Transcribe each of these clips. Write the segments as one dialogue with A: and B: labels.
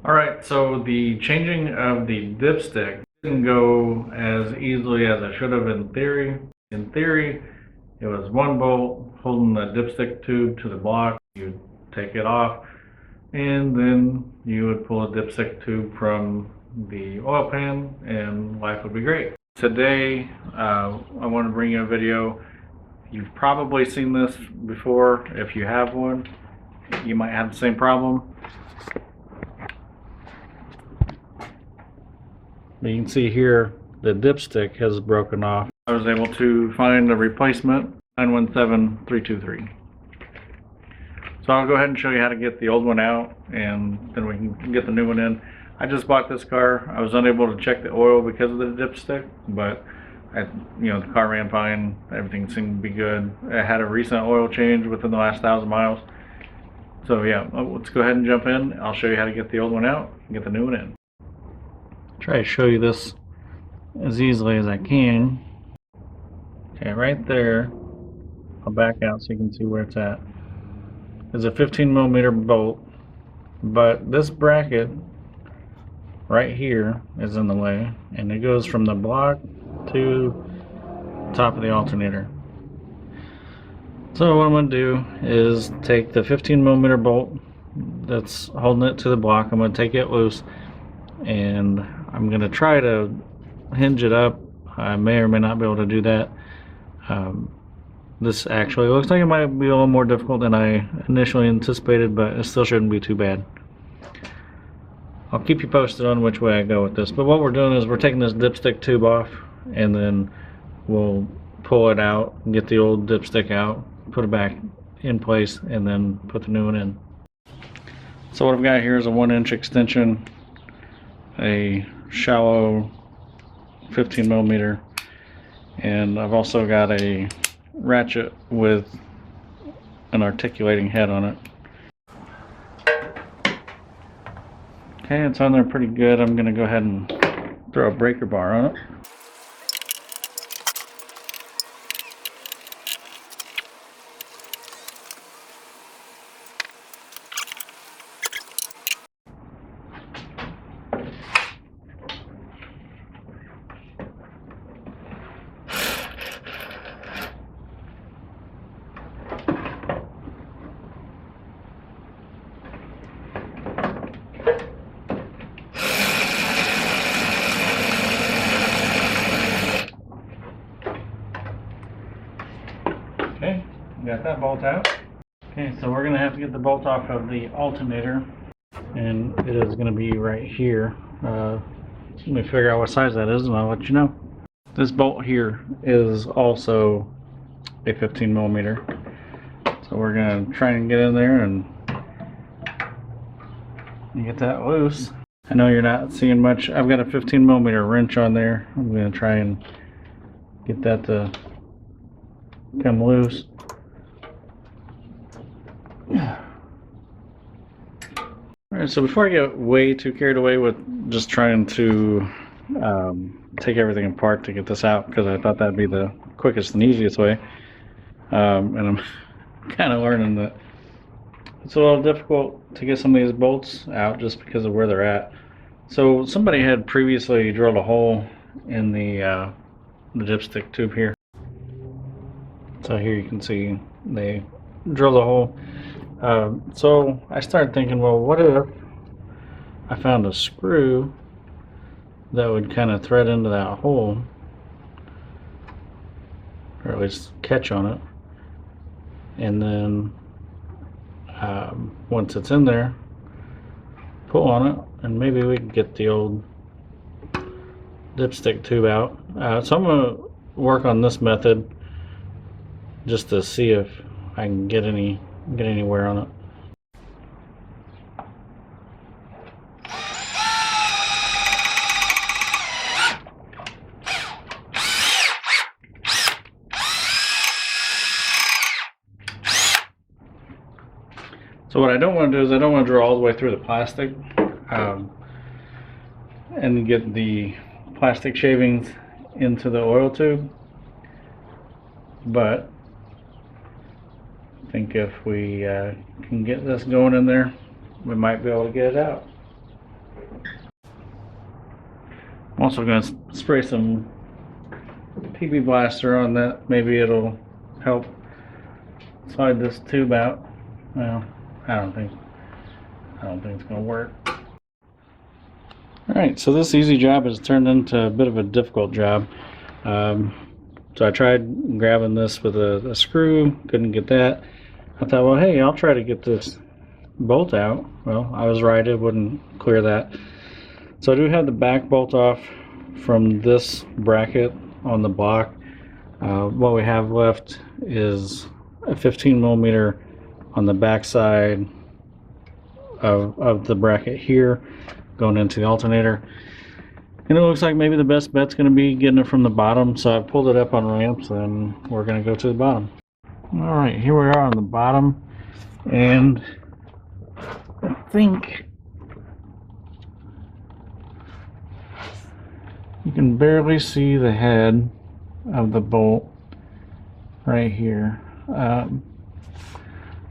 A: Alright, so the changing of the dipstick didn't go as easily as it should have in theory. In theory, it was one bolt holding the dipstick tube to the block. You'd take it off, and then you would pull a dipstick tube from the oil pan, and life would be great. Today, I want to bring you a video. You've probably seen this before. If you have one, you might have the same problem. You can see here the dipstick has broken off. I was able to find a replacement, 917323. So I'll go ahead and show you how to get the old one out, and then we can get the new one in. I just bought this car. I was unable to check the oil because of the dipstick, but the car ran fine. Everything seemed to be good. I had a recent oil change within the last 1,000 miles. So yeah, let's go ahead and jump in. I'll show you how to get the old one out and get the new one in. Try to show you this as easily as I can. Okay, right there, I'll back out so you can see where it's at. There's a 15mm bolt, but this bracket right here is in the way, and it goes from the block to top of the alternator. So what I'm going to do is take the 15mm bolt that's holding it to the block. I'm going to take it loose, and I'm going to try to hinge it up. I may or may not be able to do that. This actually looks like it might be a little more difficult than I initially anticipated, but it still shouldn't be too bad. I'll keep you posted on which way I go with this. But what we're doing is we're taking this dipstick tube off, and then we'll pull it out and get the old dipstick out, put it back in place, and then put the new one in. So what I've got here is a 1-inch extension, a shallow 15mm, and I've also got a ratchet with an articulating head on it. Okay, it's on there pretty good. I'm going to go ahead and throw a breaker bar on it. Okay, got that bolt out. Okay, so we're going to have to get the bolt off of the alternator, and it is going to be right here. Let me figure out what size that is, and I'll let you know. This bolt here is also a 15mm, so we're going to try and get in there and get that loose. I know you're not seeing much. I've got a 15mm wrench on there. I'm going to try and get that to come loose. Alright, so before I get way too carried away with just trying to take everything apart to get this out, because I thought that'd be the quickest and easiest way, and I'm kind of learning that it's a little difficult to get some of these bolts out just because of where they're at. So somebody had previously drilled a hole in the dipstick tube here. So here you can see they drilled a hole. So I started thinking, well, what if I found a screw that would kind of thread into that hole, or at least catch on it, and then once it's in there, pull on it, and maybe we can get the old dipstick tube out. So I'm going to work on this method just to see if I can get anywhere on it. So what I don't want to do is I don't want to drill all the way through the plastic and get the plastic shavings into the oil tube, but I think if we can get this going in there, we might be able to get it out. I'm also going to spray some PB Blaster on that. Maybe it'll help slide this tube out. Well, I don't think it's going to work. Alright, so this easy job has turned into a bit of a difficult job. So I tried grabbing this with a screw, couldn't get that. I thought, well, hey, I'll try to get this bolt out. Well, I was right, it wouldn't clear that. So I do have the back bolt off from this bracket on the block. What we have left is a 15 millimeter on the back side of the bracket here, going into the alternator. And it looks like maybe the best bet's going to be getting it from the bottom, so I've pulled it up on ramps and we're going to go to the bottom. Alright, here we are on the bottom, and I think you can barely see the head of the bolt right here. Let's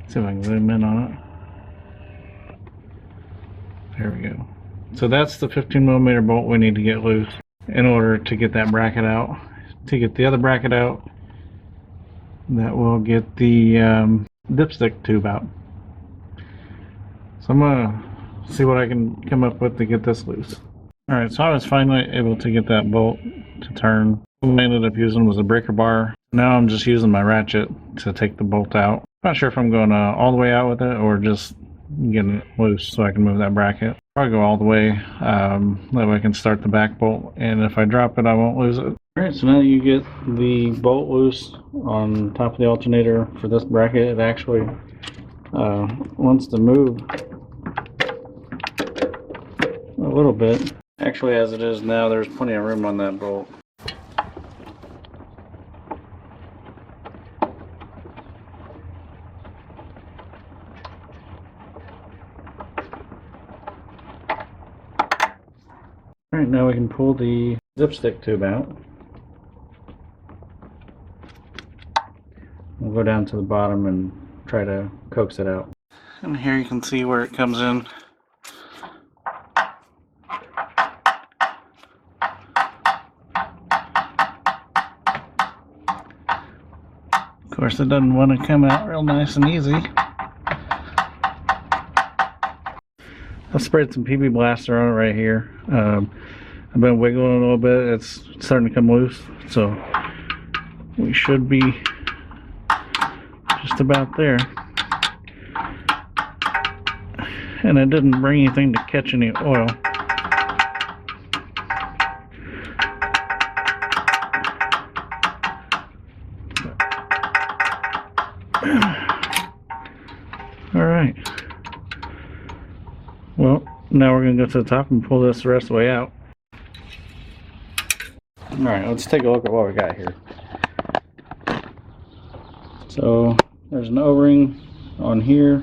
A: see if I can zoom in on it. There we go. So that's the 15 millimeter bolt we need to get loose in order to get that bracket out. To get the other bracket out, that will get the dipstick tube out. So I'm gonna see what I can come up with to get this loose. Alright, so I was finally able to get that bolt to turn. What I ended up using was a breaker bar. Now I'm just using my ratchet to take the bolt out. Not sure if I'm going all the way out with it or just getting it loose so I can move that bracket. Probably go all the way, that way I can start the back bolt, and if I drop it I won't lose it. Alright, so now that you get the bolt loose on top of the alternator for this bracket, it actually wants to move a little bit. Actually, as it is now, there's plenty of room on that bolt. Alright, now we can pull the dipstick tube out. We'll go down to the bottom and try to coax it out. And here you can see where it comes in. Of course, it doesn't want to come out real nice and easy. I've sprayed some PB Blaster on it right here. I've been wiggling it a little bit. It's starting to come loose, so we should be just about there. And I didn't bring anything to catch any oil. Alright. Well, now we're going to go to the top and pull this the rest of the way out. Alright, let's take a look at what we got here. So, there's an O-ring on here.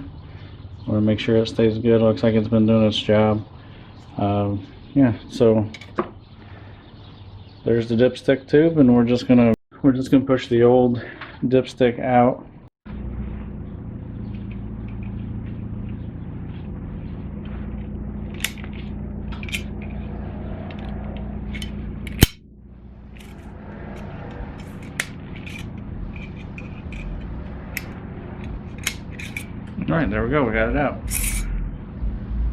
A: I want to make sure it stays good. Looks like it's been doing its job. Yeah, so there's the dipstick tube, and we're just gonna push the old dipstick out. Alright, there we go, we got it out.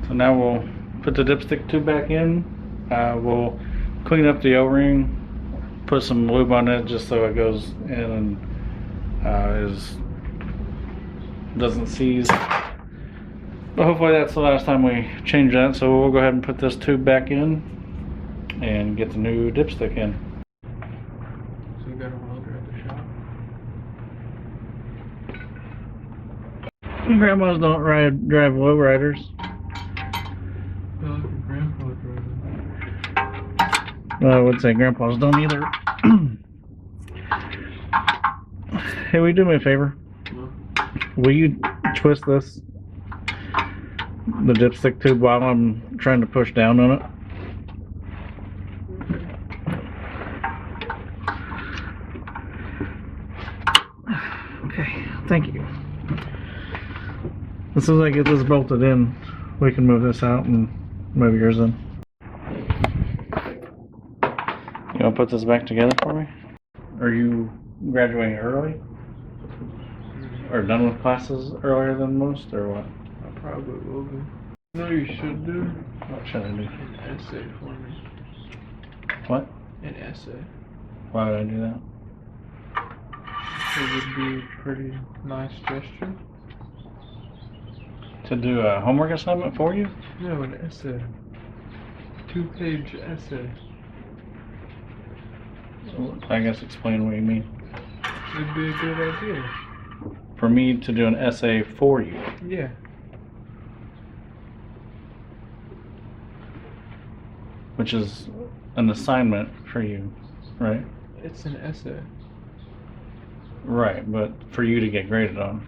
A: So now we'll put the dipstick tube back in. We'll clean up the O-ring, put some lube on it just so it goes in and doesn't seize. But hopefully that's the last time we change that, so we'll go ahead and put this tube back in and get the new dipstick in.
B: So you got a welder at the shop?
A: Grandmas don't drive lowriders.
B: Well, your grandpa drove it.
A: Well, I would say grandpas don't either. Hey, will you do me a favor? Will you twist the dipstick tube while I'm trying to push down on it? Okay, thank you. As soon as I get this bolted in, we can move this out and move yours in. You want to put this back together for me? Are you graduating early? Or done with classes earlier than most, or what?
B: I probably will be. You know what you should do?
A: What should I do?
B: An essay for me.
A: What?
B: An essay.
A: Why would I do that?
B: It would be a pretty nice gesture.
A: To do a homework assignment for you?
B: No, an essay. 2-page essay.
A: I guess explain what you mean.
B: It'd be a good idea.
A: For me to do an essay for you.
B: Yeah.
A: Which is an assignment for you, right?
B: It's an essay.
A: Right, but for you to get graded on.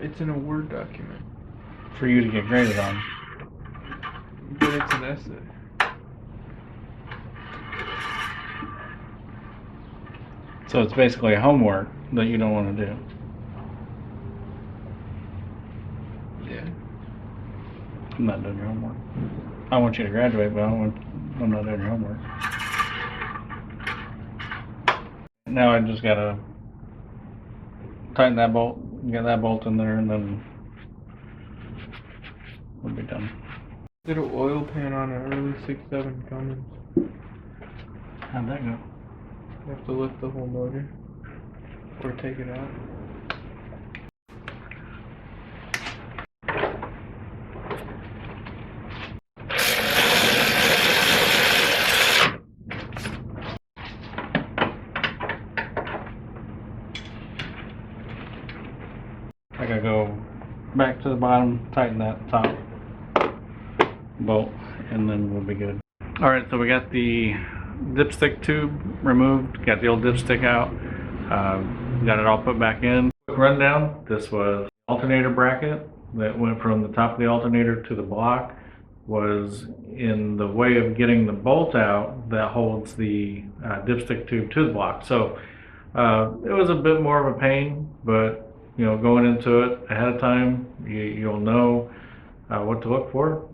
B: It's in a Word document.
A: For you to get graded on.
B: But it's an essay.
A: So it's basically homework that you don't want to do.
B: Yeah.
A: I'm not doing your homework. I want you to graduate, but I'm not doing your homework. Now I just gotta tighten that bolt, get that bolt in there, and then we'll be done.
B: Did an oil pan on an early 6.7 Cummins.
A: How'd that go?
B: You have to lift the whole motor or take it out.
A: I gotta go back to the bottom, tighten that top bolt, and then we'll be good. Alright, so we got the dipstick tube removed, got the old dipstick out, got it all put back in. Quick rundown, this was alternator bracket that went from the top of the alternator to the block, was in the way of getting the bolt out that holds the dipstick tube to the block. So it was a bit more of a pain, but you know, going into it ahead of time, you'll know what to look for.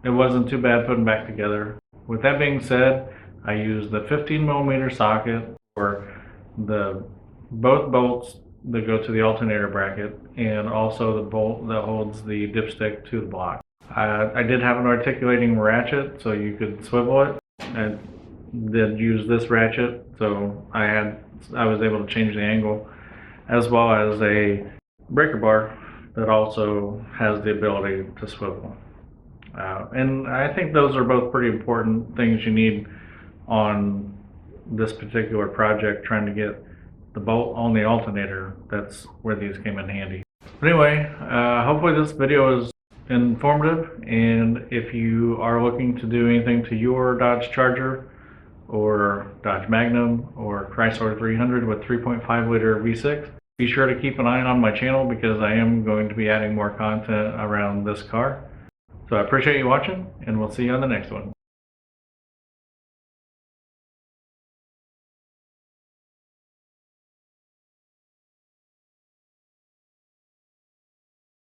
A: It wasn't too bad putting back together. With that being said, I used the 15mm socket for both bolts that go to the alternator bracket, and also the bolt that holds the dipstick to the block. I did have an articulating ratchet, so you could swivel it. I did use this ratchet, so I was able to change the angle, as well as a breaker bar that also has the ability to swivel. And I think those are both pretty important things you need on this particular project, trying to get the bolt on the alternator. That's where these came in handy. But anyway, hopefully this video is informative, and if you are looking to do anything to your Dodge Charger or Dodge Magnum or Chrysler 300 with 3.5 liter V6, be sure to keep an eye on my channel, because I am going to be adding more content around this car. So I appreciate you watching, and we'll see you on the next one.